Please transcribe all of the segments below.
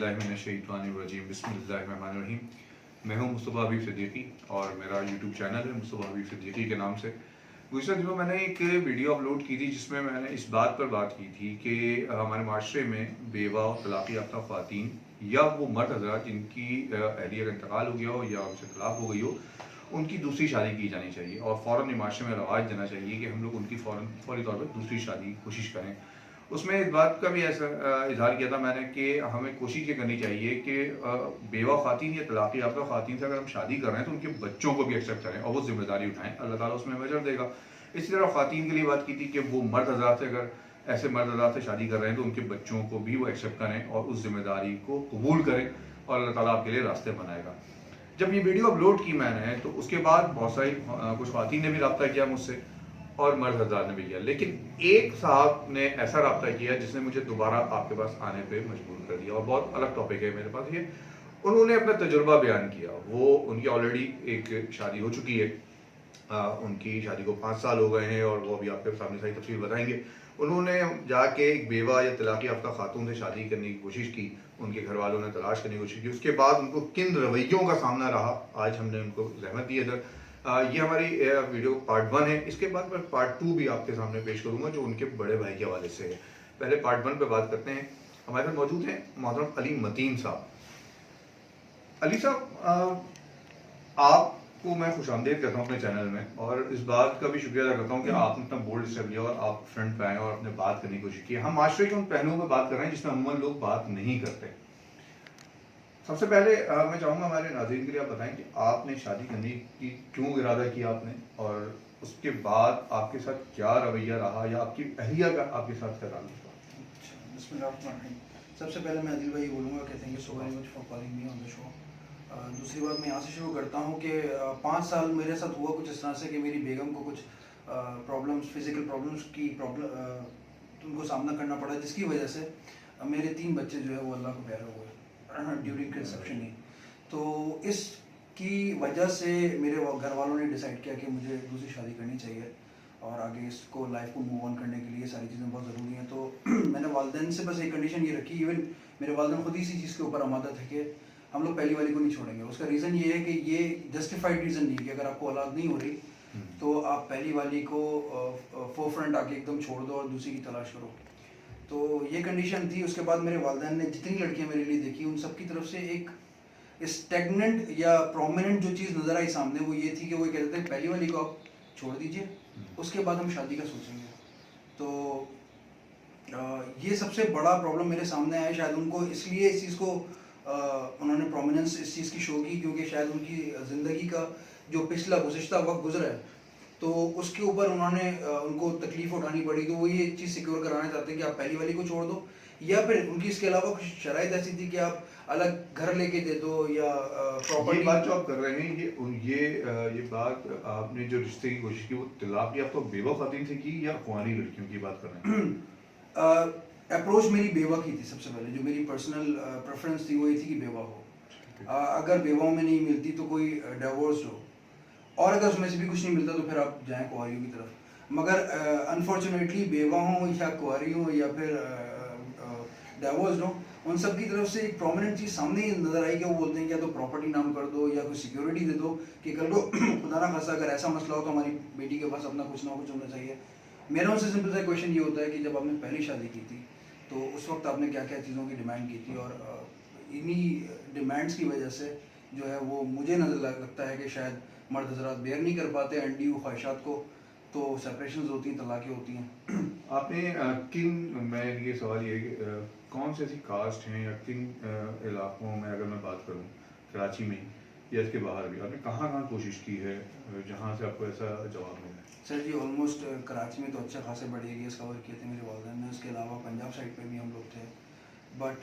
औज़ुबिल्लाहिमिनश्शैतानिर्रजीम बिस्मिल्लाहिर्रहमानिर्रहीम। मैं हूं मुस्तफ़ा हबीब सिद्दीकी और मेरा यूट्यूब चैनल है मुस्तफ़ा हबीब सिद्दीकी के नाम से। गुज़िश्ता दिनों मैंने एक वीडियो अपलोड की थी जिसमें मैंने इस बात पर बात की थी कि हमारे माशरे में बेवा और तलाक़ याफ़्ता ख़वातीन या वो मर्द हज़रात जिनकी अहलिया का इंतकाल हो गया हो या उनसे तलाक़ हो गई हो, उनकी दूसरी शादी की जानी चाहिए और फ़ौरन माशरे में रवाज देना चाहिए कि हम लोग उनकी फौरी तौर पर दूसरी शादी की कोशिश करें। उसमें इस बात का भी ऐसा इज़हार किया था मैंने कि हमें कोशिश ये करनी चाहिए कि बेवा ख़वातीन या तलाक़ याफ़्ता ख़वातीन से अगर हम शादी कर रहे हैं तो उनके बच्चों को भी एक्सेप्ट करें और वो ज़िम्मेदारी उठाएँ। अल्लाह ताला उसमें अजर देगा। इसी तरह ख़वातीन के लिए बात की थी कि वो मर्द हज़रात से अगर ऐसे मर्द हज़रात से शादी कर रहे हैं तो उनके बच्चों को भी वो एक्सेप्ट करें और उस ज़िम्मेदारी को कबूल करें और अल्लाह ताला आपके लिए रास्ते बनाएगा। जब ये वीडियो अपलोड की मैंने तो उसके बाद बहुत सारी कुछ ख़वातीन ने भी रब्ता किया मुझसे और मर्द हज़रात ने भी किया, लेकिन एक साहब ने ऐसा रब्ता किया जिसने मुझे दोबारा आपके पास आने पे मजबूर कर दिया और बहुत अलग टॉपिक है मेरे पास ये। उन्होंने अपना तजुर्बा बयान किया। वो उनकी ऑलरेडी एक शादी हो चुकी है। उनकी शादी को 5 साल हो गए हैं और वो अभी आपके सामने सारी तफसील बताएंगे। उन्होंने जाके एक बेवा या तलाक़ याफ़्ता खातून से शादी करने की कोशिश की, उनके घर वालों ने तलाश करने की कोशिश की। उसके बाद उनको किन रवैयों का सामना रहा, आज हमने उनको ज़हमत दी इधर। ये हमारी वीडियो पार्ट 1 है। इसके बाद मैं पार्ट 2 भी आपके सामने पेश करूँगा जो उनके बड़े भाई के हवाले से है। पहले पार्ट 1 पे बात करते हैं। हमारे साथ मौजूद हैं मोहतरम अली मतीन साहब। अली साहब, आपको मैं खुशामदीद कहता हूँ अपने चैनल में और इस बात का भी शुक्रिया अदा करता हूँ कि आपने इतना बोल्ड स्टेप लिया और आप फ्रंट पे आए और अपने बात करने की कोशिश की। हम माशरे के उन पहलुओं पर बात कर रहे हैं जिसमें अमूमन लोग बात नहीं करते। सबसे पहले मैं चाहूँगा हमारे नाज़रीन के लिए आप बताएं कि आपने शादी करने की क्यों इरादा किया आपने और उसके बाद आपके साथ क्या रवैया रहा या आपकी अहलिया का आपके साथ क्या ताल्लुक था? अच्छा, बिस्मिल्लाहिर्रहमानिर्रहीम। सबसे पहले मैं आदिल भाई बोलूँगा कि thank you so very much for calling me on the show. दूसरी बात मैं यहाँ से शुरू करता हूँ कि 5 साल मेरे साथ हुआ कुछ इस तरह से कि मेरी बेगम को कुछ प्रॉब्लम्स, फिजिकल प्रॉब्लम्स की उनको सामना करना पड़ा, जिसकी वजह से मेरे 3 बच्चे जो है वो अल्लाह को प्यारे हो गए ड्यूरिंग कंसेप्शन ही। तो इसकी वजह से मेरे घर वालों ने डिसाइड किया कि मुझे दूसरी शादी करनी चाहिए और आगे इसको लाइफ को मूव ऑन करने के लिए सारी चीज़ें बहुत ज़रूरी हैं। तो मैंने वालिदैन से बस एक कंडीशन ये रखी, इवन मेरे वालिदैन खुद इसी चीज़ के ऊपर आमादा थे कि हम लोग पहली वाली को नहीं छोड़ेंगे। उसका रीज़न ये है कि ये जस्टिफाइड रीज़न नहीं है कि अगर आपको औलाद नहीं हो रही तो आप पहली वाली को फोरफ्रंट आके एकदम छोड़ दो और दूसरी की तलाश करो। तो ये कंडीशन थी। उसके बाद मेरे वालिदैन ने जितनी लड़कियां मेरे लिए देखी उन सब की तरफ से एक स्टेगनेंट या प्रोमिनेंट जो चीज़ नज़र आई सामने वो ये थी कि वो कहते थे पहली वाली को आप छोड़ दीजिए, उसके बाद हम शादी का सोचेंगे। तो ये सबसे बड़ा प्रॉब्लम मेरे सामने आया। शायद उनको इसलिए इस चीज़ को उन्होंने प्रोमिनेंस इस चीज़ की शो की क्योंकि शायद उनकी ज़िंदगी का जो पिछला गुज़िश्ता वक्त गुजरा है तो उसके ऊपर उन्होंने उनको तकलीफ उठानी पड़ी। तो वो ये चीज़ सिक्योर कराना चाहते हैं कि आप पहली वाली को छोड़ दो या फिर उनकी इसके अलावा कुछ शराइत ऐसी थी कि आप अलग घर लेके दे दो या प्रॉपर्टी। बात जो आप कर रहे हैं ये बात आपने जो रिश्ते की कोशिश की वो तलाक या तो बेवा खातिन से की या कुंवारी लड़कियों की बात कर रहे हैं? अप्रोच मेरी बेवा की थी। सबसे पहले जो मेरी पर्सनल प्रेफरेंस थी वो ये थी कि बेवा हो। अगर बेवाओं में नहीं मिलती तो कोई डिवोर्स हो और अगर उसमें से भी कुछ नहीं मिलता तो फिर आप जाएं कुंवारियों की तरफ। मगर अनफॉर्चुनेटली बेवा हो या कुंवारी हो या फिर डिवोर्स हो, उन सब की तरफ से एक प्रोमिनेंट चीज़ सामने ही नज़र आई कि वो बोलते हैं कि या तो प्रॉपर्टी नाम कर दो या कोई सिक्योरिटी दे दो कि कल को खुदा ना खासा अगर ऐसा मसला हो तो हमारी बेटी के पास अपना कुछ ना कुछ होना चाहिए। मेरा उनसे सिंपल सा क्वेश्चन ये होता है कि जब आपने पहली शादी की थी तो उस वक्त आपने क्या क्या चीज़ों की डिमांड की थी और इन्हीं डिमांड्स की वजह से जो है वो मुझे नज़र लगता है कि शायद मर्द हज़रात बेयर नहीं कर पाते अनड्यू ख्वाहिशात को, तो सेपरेशंस होती हैं, तलाक़ें होती हैं। आपने मैं ये सवाल ये कि कौन सी ऐसी कास्ट हैं या किन इलाकों में अगर मैं बात करूं कराची में या इसके बाहर भी आपने कहाँ कोशिश की है जहाँ से आपको ऐसा जवाब मिला? सर जी ऑलमोस्ट कराची में तो अच्छे खासे बड़े एरियाज़ कवर किए थे मेरे वालिदैन ने। उसके अलावा पंजाब साइड पे भी हम लोग थे। बट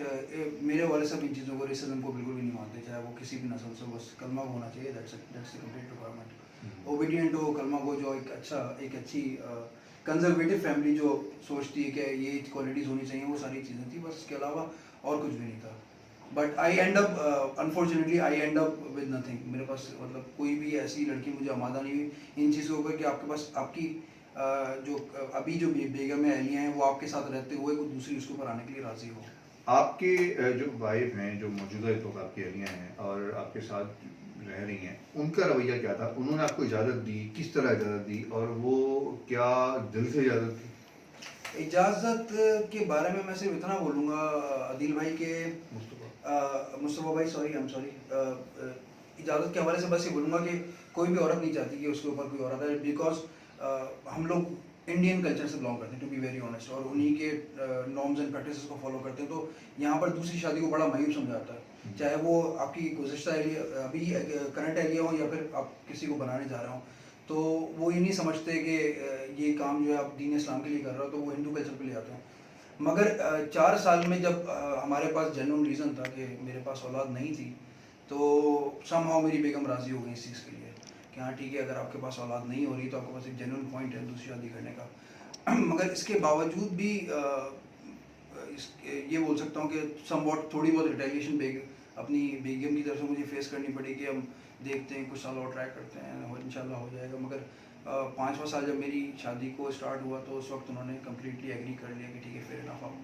मेरे वाले सब इन चीज़ों को रेसिज्म को बिल्कुल भी नहीं मानते, चाहे वो किसी भी नस्ल से। बस कलमा होना चाहिए, that's the complete requirement. Obedient हो, कलमा को जो एक अच्छी कंजर्वेटिव फैमिली जो सोचती है कि ये क्वालिटीज़ होनी चाहिए, वो सारी चीज़ें थी। बस इसके अलावा और कुछ भी नहीं था। But I and up unfortunately I and up with nothing. मेरे पास मतलब कोई भी ऐसी लड़की मुझे आमादा नहीं हुई इन चीज़ों पर कि आपके पास आपकी जो अभी जो बेगम है अहलियाँ हैं वो आपके साथ रहते हुए कोई दूसरी उसके ऊपर आने के लिए राज़ी हो। आपके जो वाइफ हैं, जो मौजूदा इस वक्त आपकी अहलियाँ हैं और आपके साथ रह रही हैं, उनका रवैया क्या था? उन्होंने आपको इजाज़त दी, किस तरह इजाज़त दी और वो क्या दिल से इजाज़त दी? इजाज़त के बारे में मैं सिर्फ इतना बोलूँगा आदिल भाई के मुस्तफ़ा। मुस्तफ़ा भाई, सॉरी, आई एम सॉरी, इजाज़त के हवाले से बस ये बोलूँगा कि कोई भी औरत नहीं चाहती कि उसके ऊपर कोई औरत है, बिकॉज हम लोग इंडियन कल्चर से बिलोंग करते हैं, टू बी वेरी ऑनेस्ट, और उन्हीं के नॉर्म्स एंड प्रैक्टिसेस को फॉलो करते हैं। तो यहाँ पर दूसरी शादी को बड़ा मायूब समझा जाता है, चाहे वो आपकी गुज़श्ता एरिया, अभी करंट एरिया हो, या फिर आप किसी को बनाने जा रहे हो। तो वो ये नहीं समझते कि ये काम जो है आप दीन इस्लाम के लिए कर रहे हो, तो वो हिंदू कल्चर पे ले आते हैं। मगर 4 साल में जब हमारे पास जेन्युइन रीज़न था कि मेरे पास औलाद नहीं थी, तो समहाउ मेरी बेगम राज़ी हो गई इस चीज़ के लिए कि हाँ ठीक है, अगर आपके पास औलाद नहीं हो रही तो आपके पास एक जेन्युइन पॉइंट है दूसरी शादी करने का। मगर इसके बावजूद भी ये बोल सकता हूँ कि समवॉट थोड़ी बहुत रिटेलिएशन अपनी बेगम की तरफ से मुझे फेस करनी पड़ी कि हम देखते हैं, कुछ साल और ट्राई करते हैं और इंशाल्लाह हो जाएगा। मगर 5वां साल जब मेरी शादी को स्टार्ट हुआ तो उस वक्त उन्होंने कम्प्लीटली एग्री कर लिया कि ठीक है, फिर इनफ, आप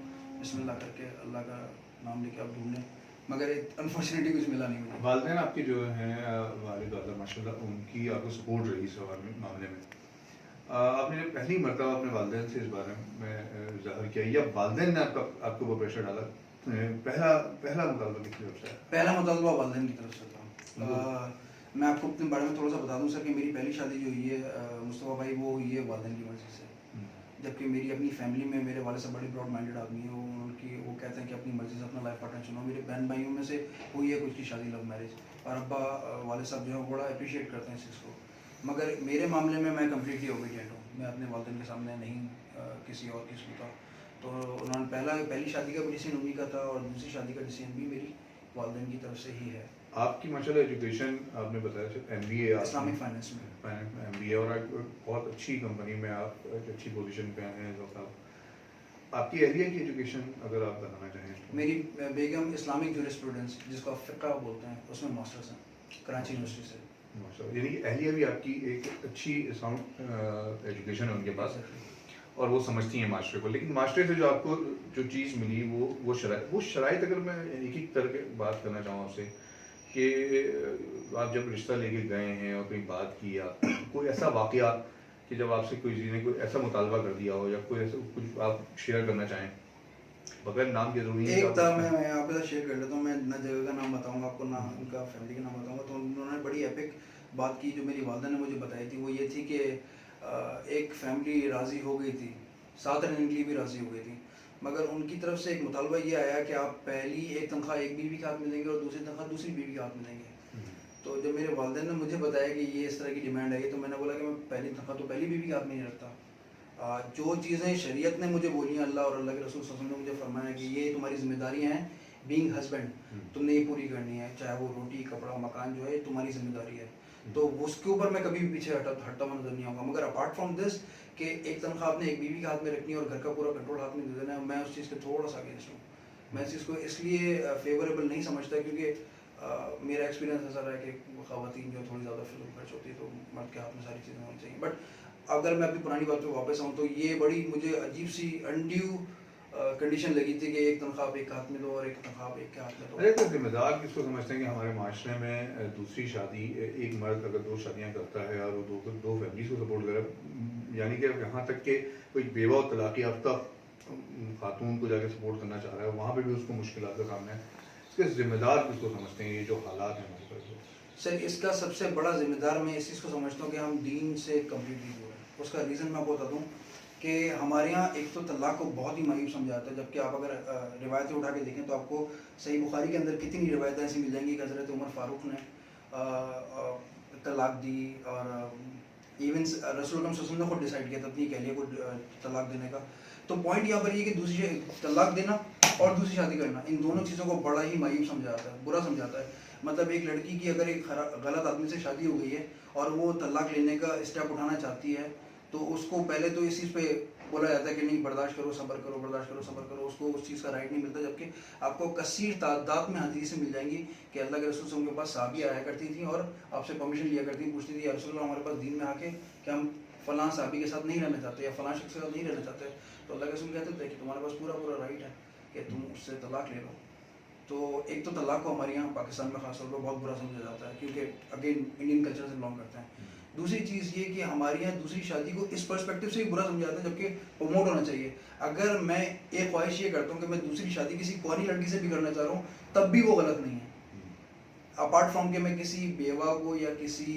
बिस्मिल्लाह करके अल्लाह का नाम लेके आप ढूंढ लें। मगर अनफॉर्चुनेटली कुछ मिला नहीं मुझे। वालिदैन आपके जो हैं, वालिद वाला माशाल्लाह, उनकी आपको सपोर्ट रही इस मामले में। आपने जब पहली मरतबा अपने वालिदैन से इस बारे में ज़ाहिर किया, या वालिदैन ने आपके ऊपर प्रेशर डाला? पहला पहला मुतालबा किसकी तरफ से आया? पहला मुतालबा वालिदैन की तरफ से था। मैं आपको अपने बारे में थोड़ा सा बता दूं सर कि मेरी पहली शादी जो हुई है मुस्तफ़ा भाई, वो हुई है वालिदैन की मर्ज़ी से। जबकि मेरी अपनी फैमिली में मेरे वाले साहब बड़े ब्रॉड माइंडेड आदमी है, वो कहते हैं कि अपनी मर्ज़ी से अपना लाइफ पार्टनर चुनो। मेरे बहन भाइयों में से हुई है कुछ की शादी लव मैरिज, और अब्बा वाले साहब जो है बड़ा अप्रिशिएट करते हैं इस चीज़ को। मगर मेरे मामले में मैं कम्प्लीटली ओबीडियंट हूँ, मैं अपने वालिदैन के सामने नहीं किसी और की सुनता। तो उन्होंने पहली शादी का भी डिसीजन उन्हीं का था, और दूसरी शादी का डिसीजन भी मेरी वालिदैन की तरफ से ही है। आपकी माशाल्लाह एजुकेशन आपने बताया MBA, इस्लामिक फाइनेंस में MBA, और एक बहुत अच्छी कंपनी में आप एक अच्छी पोजीशन पे आए हैं। तो आपकी अहलिया की एजुकेशन अगर आप बताना चाहें तो? मेरी बेगम इस्लामिक जूरिस्प्रूडेंस, जिसको आप फ़िक़्ह बोलते हैं, उसमें मास्टर्स हैं कराची यूनिवर्सिटी से। माशाल्लाह, यानी कि अहलिया भी आपकी एक अच्छी साउंड एजुकेशन है उनके पास, और वो समझती हैं माशरे को। लेकिन माशरे से जो आपको जो चीज़ मिली वो शराइत, अगर मैं एक एक करके बात करना चाहूँ आपसे, कि आप जब रिश्ता लेके गए हैं और कोई बात की, या कोई ऐसा वाक़या कि जब आपसे कोई चीज़ ने कोई ऐसा मुतालबा कर दिया हो, या कोई ऐसा कुछ आप शेयर करना चाहें बगैर नाम के? ज़रूरी है एक था, मैं आपके साथ शेयर कर लेता हूँ। मैं ना जगह का नाम बताऊँगा आपको, ना उनका फैमिली का नाम बताऊँगा। तो उन्होंने बड़ी एपिक बात की जो मेरी वालदा ने मुझे बताई थी। वो ये थी कि एक फैमिली राज़ी हो गई थी, साथ रहने के लिए भी राज़ी हो गई थी, मगर उनकी तरफ से एक मुतालबा ये आया कि आप पहली एक तनख्वाह एक बीवी के हाथ में देंगे और दूसरी तनख्वाह दूसरी बीवी के हाथ में देंगे। तो जब मेरे वालिदैन ने मुझे बताया कि ये इस तरह की डिमांड है, तो मैंने बोला कि मैं पहली तनख्वाह तो पहली बीवी के हाथ में नहीं रखता। जो चीज़ें शरीयत ने मुझे बोली हैं, अल्लाह और अल्लाह के रसूल सल्लल्लाहु अलैहि वसल्लम ने मुझे फरमाया कि ये तुम्हारी जिम्मेदारियाँ हैं, बीइंग हस्बैंड, तुमने ये पूरी करनी है, चाहे वो रोटी कपड़ा मकान जो है तुम्हारी जिम्मेदारी है। तो उसके ऊपर मैं कभी भी पीछे हटता हुआ नजर नहीं आऊँगा। मगर अपार्ट फ्रॉम दिस कि एक तनख्वाह आपने एक बीवी के हाथ में रखनी है और घर का पूरा कंट्रोल हाथ में दे देना है, मैं उस चीज़ के थोड़ा सा अगेंस्ट हूँ। मैं इस चीज़ को इसलिए फेवरेबल नहीं समझता क्योंकि मेरा एक्सपीरियंस ऐसा रहा है कि ख़वातीन जो थोड़ी ज़्यादा फिजूल खर्च होती है, तो मर्द के हाथ में सारी चीज़ें होनी चाहिए। बट अगर मैं अपनी पुरानी बात पे वापस आऊँ तो ये बड़ी मुझे अजीब सी अनड्यू कंडीशन लगी थी कि एक तनख्वाह आप एक हाथ में दो और एक तनख्वाह एक के हाथ में दो। अरे तो जिम्मेदार किसको समझते हैं कि हमारे माशरे में दूसरी शादी, एक मर्द अगर 2 शादियाँ करता है और वो दो फैमिलीज को सपोर्ट करे, यानी कि यहाँ तक कि कोई बेवा और तलाक़ याफ्ता खातून को जाके सपोर्ट करना चाह रहा है, वहाँ पे भी उसको मुश्किलात का सामना है। इसके ज़िम्मेदार किसको समझते हैं ये जो हालात हैं हमारे पास? सर, इसका सबसे बड़ा जिम्मेदार मैं इस चीज़ को समझता हूँ कि हम दीन से कम्प्लीटली दूर हैं। उसका रीज़न मैं आपको बता दूँ कि हमारे यहाँ एक तो तलाक़ को बहुत ही मायूब समझा जाता है, जबकि आप अगर रिवायतें उठा के देखें तो आपको सही बुखारी के अंदर कितनी रिवायतें ऐसी मिल जाएंगी कि हज़रत उमर फ़ारूक ने तलाक़ दी, और इवन रसूल ने खुद डिसाइड किया था अपनी अहलिया को तलाक़ देने का। तो पॉइंट यहाँ पर ये कि दूसरी तलाक़ देना और दूसरी शादी करना, इन दोनों चीज़ों को बड़ा ही मायूब समझा जाता है, बुरा समझा जाता है। मतलब एक लड़की की अगर एक गलत आदमी से शादी हो गई है और वो तलाक़ लेने का स्टेप उठाना चाहती है, तो उसको पहले तो इस चीज़ पे बोला जाता है कि नहीं, बर्दाश्त करो, सब्र करो, बर्दाश्त करो, सब्र करो। उसको उस चीज़ का राइट नहीं मिलता। जबकि आपको कसीर तादाद में हदीसें मिल जाएंगी कि अल्लाह के रसूल उनके पास साहबियाँ आया करती थी और आपसे परमिशन लिया करती थी, पूछती थी, या रसूल अल्लाह, हमारे पास दीन में आके कि हम फ़लाँ साहबी के साथ नहीं रहना चाहते या फ़लाँ शख्स के साथ नहीं रहना चाहते। तो अल्लाह के रसूल कहते थे कि तुम्हारे पास पूरा राइट है कि तुम उससे तलाक ले लो। तो एक तो तलाक को हमारे यहाँ पाकिस्तान में खासतौर पर बहुत बुरा समझा जाता है, क्योंकि अगेन इंडियन कल्चर से बिलोंग करते हैं। दूसरी चीज़ ये कि हमारे यहाँ दूसरी शादी को इस पर्सपेक्टिव से भी बुरा समझा जाता है, जबकि प्रमोट होना चाहिए। अगर मैं एक ख्वाहिश ये करता हूँ कि मैं दूसरी शादी किसी कुंवारी लड़की से भी करना चाह रहा हूँ, तब भी वो गलत नहीं है। अपार्ट फ्रॉम के मैं किसी बेवा को या किसी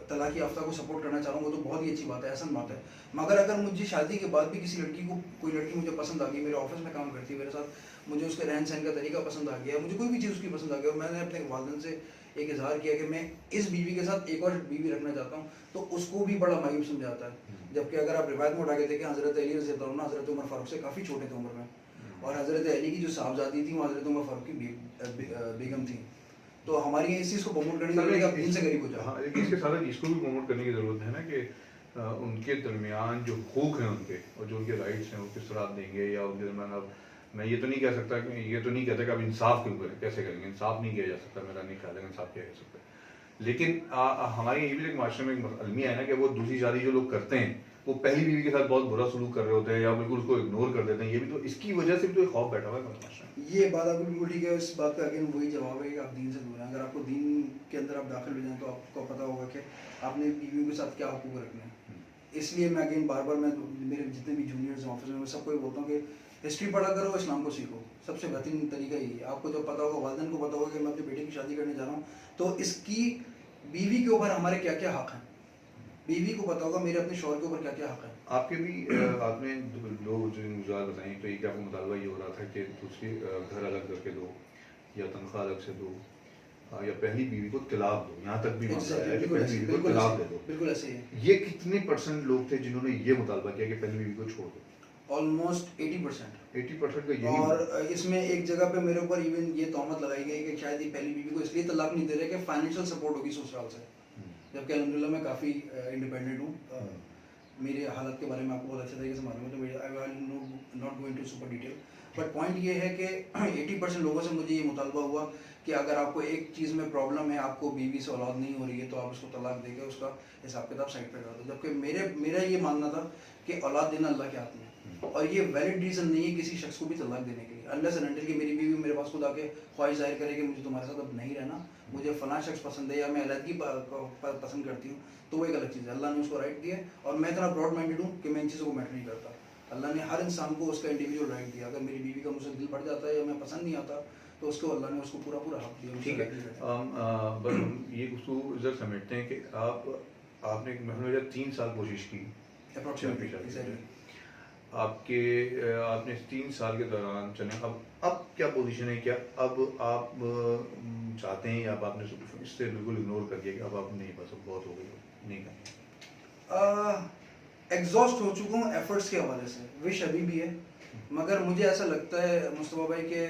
तलाक याफ्ता को सपोर्ट करना चाह रहा हूँ, वो तो बहुत ही अच्छी बात है, ऐसा बात है। मगर अगर मुझे शादी के बाद भी किसी लड़की को, कोई लड़की मुझे पसंद आ गई, मेरे ऑफिस में काम करती है मेरे साथ, मुझे उसके रहन सहन का तरीका पसंद आ गया, मुझे कोई भी चीज़ उसकी पसंद आ गई, और मैंने अपने वालिदैन से एक इजहार किया कि मैं इस बीवी के साथ एक और बीवी रखना चाहता हूँ, तो उसको भी बड़ा मायूब समझाता है। जबकि अगर आप रिवायत में उठा के देखें, हज़रत अली रज़ी अल्लाह अन्हु हज़रत उमर फारूक से काफ़ी छोटे थे उम्र में, और हज़रत अली की जो साहबजादी थी वो हज़रत उमर फारूक की बेगम थी। तो हमारी इस चीज़ को प्रमोट करने की जरूरत है कि आप दिन से करीब हो जाओ। हाँ, लेकिन इसके साथ इसको भी प्रमोट करने की ज़रूरत है ना कि उनके दरमियान जो हुकूक हैं उनके, और जो उनके राइट्स हैं, वो किस तरह आप देंगे, या उनके दरमियान अब मैं ये तो नहीं कह सकता कि ये तो नहीं कहता कि आप इंसाफ क्यों करें, कैसे करेंगे, इंसाफ नहीं किया जा सकता, मेरा नहीं ख्याल है इंसाफ किया जा सकता है। लेकिन हमारे ये भी एक माशरे में एक अलमिया है ना कि वो दूसरी शादी जो लोग करते हैं वो पहली बीवी के साथ बहुत बुरा सलूक कर रहे होते हैं या बिल्कुल उसको इग्नोर कर देते हैं। ये भी तो इसकी वजह से भी तो एक खौफ बैठा हुआ है माशरे में। ये बात आपकी बिल्कुल ठीक है। इस बात का अगेन वही जवाब है कि आप दीन से दूर हैं। अगर आपको दीन के अंदर आप दाखिल हो जाएं तो आपको पता होगा कि आपने बीवियों के साथ क्या हुकूक रखने हैं। इसलिए मैं अगेन बार बार मैं मेरे जितने भी जूनियर्स ऑफिस में मैं सबको ये बोलता हूँ कि हिस्ट्री पढ़ा करो, इस्लाम को सीखो। सबसे बेहतरीन तरीका यही है। आपको जब पता होगा, वालिदैन को पता होगा कि मैं अपने बेटे की शादी करने जा रहा हूँ, तो इसकी बीवी के ऊपर हमारे क्या क्या हक हैं, बीवी को पता होगा मेरे अपने शौहर के ऊपर क्या क्या हक है। आपके भी आपने लोग जो गुजार बताई, तो एक आपका मुतालबा ये हो रहा था कि दूसरी घर अलग करके दो या तनख्वाह अलग से दो या पहली बीवी को तलाक दो, यहाँ तक भी मामला है कि पहली बीवी को तलाक दे दो। बिल्कुल ऐसे ही है। ये कितने % लोग थे जिन्होंने ये मुतालबा किया कि पहली बीवी को छोड़ दो? ऑलमोस्ट 80%। 80% का यही। और इसमें एक जगह पे मेरे ऊपर इवन ये तहमत लगाई गई कि शायद ये पहली बीवी को इसलिए तलाक नहीं दे रहे कि फाइनेंशियल सपोर्ट होगी ससुराल से, जबकि अल्हम्दुलिल्लाह मैं काफ़ी इंडिपेंडेंट हूँ। मेरे हालत के बारे में आपको बहुत अच्छे तरीके से मालूम है, तो I will not go into super detail. But point ये है कि 80% लोगों से मुझे ये मुतालबा हुआ कि अगर आपको एक चीज़ में प्रॉब्लम है, आपको बीवी से औलाद नहीं हो रही है, तो आप उसको तलाक देकर उसका हिसाब किताब साइड पर कर दो। जबकि मेरा ये मानना था कि औलाद देना अल्लाह के हाथ में है, और ये वैलिड रीज़न नहीं है किसी शख्स को भी तलाक देने के लिए, अनलेस एंड अनटिल कि मेरी बीवी मेरे पास खुद आके ख्वाहिश जाहिर करे कि मुझे तुम्हारे साथ अब नहीं रहना, मुझे फ़लाँ शख्स पसंद है या मैं अलहदगी पसंद करती हूँ, तो वो एक अलग चीज़ है। अल्लाह ने उसको राइट दिया, और मैं इतना ब्रॉड माइंडेड हूँ कि मैं इन चीज़ों को मैटर नहीं करता। अल्लाह ने हर इंसान को उसका इंडिविजुअल राइट दिया। अगर मेरी बीवी का मुझसे दिल बढ़ जाता है या मैं पसंद नहीं आता, तो उसको अल्लाह ने उसको पूरा पूरा हक दिया। ठीक है, बस हम ये उसको इधर समेटते हैं कि आपने मतलब 3 साल कोशिश की अप्रॉक्सीमेटली। आपके आपने 3 साल के दौरान चले, अब क्या पोजीशन है? क्या अब आप चाहते हैं, या अब आपने इससे बिल्कुल इग्नोर कर दिया कि अब आप नहीं, बस अब बहुत हो गई, नहीं करना? एग्जॉस्ट हो चुका हूँ एफर्ट्स के हवाले से। विश अभी भी है, मगर मुझे ऐसा लगता है मुस्तफा भाई कि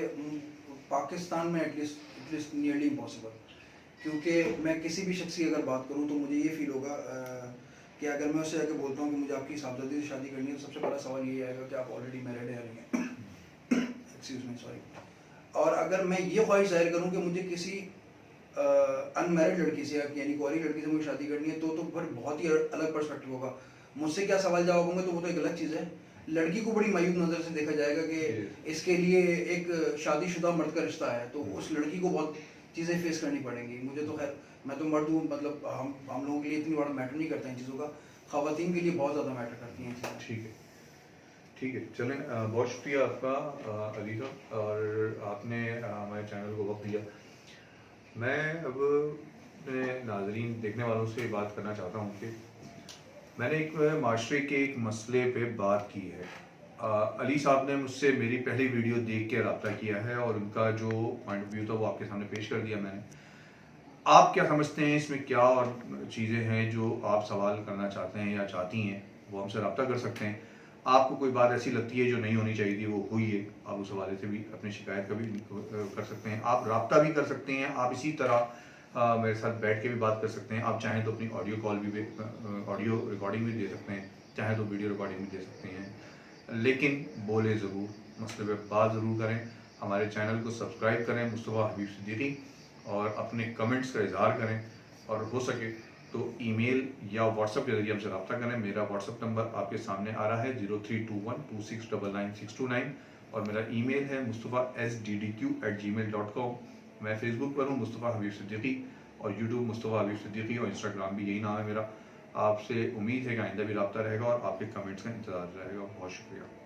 पाकिस्तान में एटलीस्ट नियरली इम्पॉसिबल, क्योंकि मैं किसी भी शख्स की अगर बात करूँ तो मुझे ये फील होगा कि अगर मैं उससे जाकर बोलता हूँ कि मुझे आपकी साहबजादी से शादी करनी है, तो सबसे पहला सवाल ये आएगा कि आप ऑलरेडी मैरिड है या नहीं है। Excuse me, sorry. और अगर मैं ये ख्वाहिश जाहिर करूँ कि मुझे किसी अनमैरिड लड़की से यानी कुंवारी लड़की से मुझे शादी करनी है, तो फिर बहुत ही अलग पर्सपेक्टिव होगा। मुझसे क्या सवाल जवाब होंगे, तो वो तो एक अलग चीज़ है। लड़की को बड़ी मायूब नज़र से देखा जाएगा कि इसके लिए एक शादीशुदा मर्द का रिश्ता है, तो उस लड़की को बहुत चीज़ें फेस करनी पड़ेंगी। मुझे तो खैर, मैं तो मर्द हूँ, मतलब हम लोगों के लिए इतनी बड़ा मैटर नहीं करता इन चीज़ों का, ख़वातीन के लिए बहुत ज़्यादा मैटर करती हैं चीज़ें। ठीक है, चलें, बहुत शुक्रिया आपका अली साहब, और आपने हमारे चैनल को वक्त दिया। मैं अब अपने नाज़रीन देखने वालों से बात करना चाहता हूँ कि मैंने एक माशरे के एक मसले पे बात की है। अली साहब ने मुझसे मेरी पहली वीडियो देख के रब्ता किया है, और उनका जो पॉइंट ऑफ व्यू था वो आपके सामने पेश कर दिया मैंने। आप क्या समझते हैं इसमें, क्या और चीज़ें हैं जो आप सवाल करना चाहते हैं या चाहती हैं, वो हमसे रब्ता कर सकते हैं। आपको कोई बात ऐसी लगती है जो नहीं होनी चाहिए थी, वो हुई है, आप उस हवाले से भी अपनी शिकायत का भी कर सकते हैं। आप रब्ता भी कर सकते हैं, आप इसी तरह मेरे साथ बैठ के भी बात कर सकते हैं। आप चाहें तो अपनी ऑडियो कॉल भी ऑडियो रिकॉर्डिंग भी दे सकते हैं, चाहें तो वीडियो रिकॉर्डिंग भी दे सकते हैं, लेकिन बोले ज़रूर, मसले पे बात ज़रूर करें। हमारे चैनल को सब्सक्राइब करें मुस्तफा हबीब सिद्दीकी, और अपने कमेंट्स का इजहार करें, और हो सके तो ईमेल या व्हाट्सएप के जरिए हमसे रब्ता करें। मेरा व्हाट्सएप नंबर आपके सामने आ रहा है 0321269999 और मेरा ईमेल है mustafa@sddq@gmail.com। मैं फेसबुक पर हूँ मुस्तफ़ा हबीब सिद्दीकी और यूट्यूब मुस्तफ़ा हबीब सिद्दीकी और इंस्टाग्राम भी यही नाम है मेरा। आपसे उम्मीद है कि आइंदा भी रब्ता रहेगा और आपके कमेंट्स का इंतज़ार रहेगा। बहुत शुक्रिया।